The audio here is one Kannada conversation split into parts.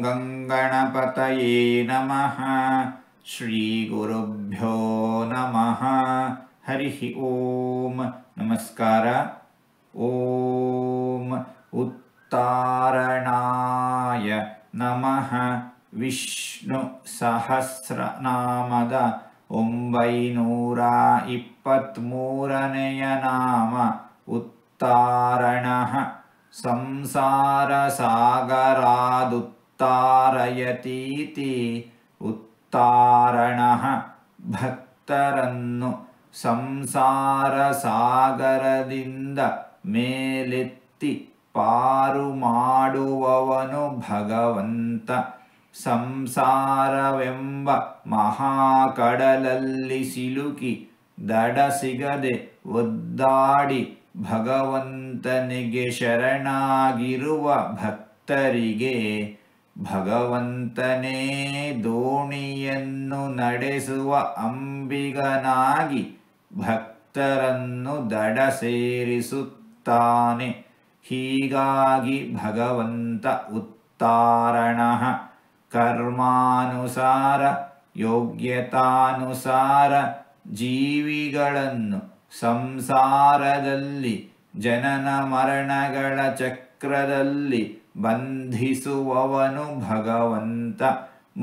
ಗಂಗಣಪತಯೇ ನಮಃ. ಶ್ರೀ ಗುರುಭ್ಯೋ ನಮಃ. ಹರಿ ಓಂ. ನಮಸ್ಕಾರ. ಓಂ ಉತ್ತಾರಣಾಯ ನಮಃ. ವಿಷ್ಣು ಸಹಸ್ರನಾಮದ 923ನೆಯ ನಾಮ ಉತ್ತಾರಣಃ. ಸಂಸಾರ ಸಾಗರಾದುತ್ತಾರಯತೀತಿ ಉತ್ತಾರಣಃ. ಭಕ್ತರನ್ನು ಸಂಸಾರ ಸಾಗರದಿಂದ ಮೇಲೆತ್ತಿ ಪಾರು ಮಾಡುವವನು ಭಗವಂತ. ಸಂಸಾರವೆಂಬ ಮಹಾಕಡಲಲ್ಲಿ ಸಿಲುಕಿ ದಡ ಸಿಗದೆ ಒದ್ದಾಡಿ ಭಗವಂತನಿಗೆ ಶರಣಾಗಿರುವ ಭಕ್ತರಿಗೆ ಭಗವಂತನೇ ದೋಣಿಯನ್ನು ನಡೆಸುವ ಅಂಬಿಗನಾಗಿ ಭಕ್ತರನ್ನು ದಡ ಸೇರಿಸುತ್ತಾನೆ. ಹೀಗಾಗಿ ಭಗವಂತ ಉತ್ತಾರಣಃ. ಕರ್ಮಾನುಸಾರ ಯೋಗ್ಯತಾನುಸಾರ ಜೀವಿಗಳನ್ನು ಸಂಸಾರದಲ್ಲಿ ಜನನ ಮರಣಗಳ ಚಕ್ರದಲ್ಲಿ ಬಂಧಿಸುವವನು ಭಗವಂತ.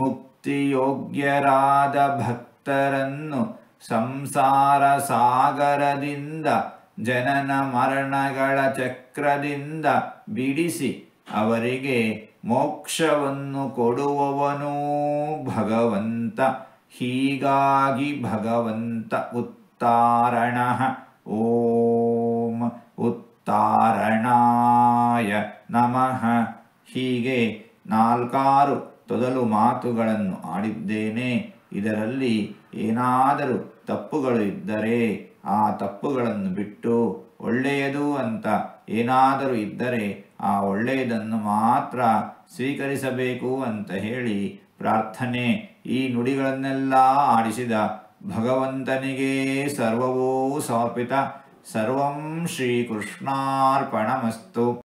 ಮುಕ್ತಿಯೋಗ್ಯರಾದ ಭಕ್ತರನ್ನು ಸಂಸಾರ ಸಾಗರದಿಂದ ಜನನ ಮರಣಗಳ ಚಕ್ರದಿಂದ ಬಿಡಿಸಿ ಅವರಿಗೆ ಮೋಕ್ಷವನ್ನು ಕೊಡುವವನೂ ಭಗವಂತ. ಹೀಗಾಗಿ ಭಗವಂತ ಉತ್ತಾರಣಃ. ಓಂ ಉತ್ತಾರಣಾಯ ನಮಃ. ಹೀಗೆ 4 ತೊದಲು ಮಾತುಗಳನ್ನು ಆಡಿದ್ದೇನೆ. ಇದರಲ್ಲಿ ಏನಾದರೂ ತಪ್ಪುಗಳು ಇದ್ದರೆ ಆ ತಪ್ಪುಗಳನ್ನು ಬಿಟ್ಟು ಒಳ್ಳೆಯದು ಅಂತ ಏನಾದರೂ ಇದ್ದರೆ ಆ ಒಳ್ಳೆಯದನ್ನು ಮಾತ್ರ ಸ್ವೀಕರಿಸಬೇಕು ಅಂತ ಹೇಳಿ ಪ್ರಾರ್ಥನೆ. ಈ ನುಡಿಗಳನ್ನೆಲ್ಲ ಆಡಿಸಿದ ಭಗವಂತನಿಗೆ ಸರ್ವವೂ ಸಮರ್ಪಿತ. ಸರ್ವಂ ಶ್ರೀಕೃಷ್ಣಾರ್ಪಣಮಸ್ತು.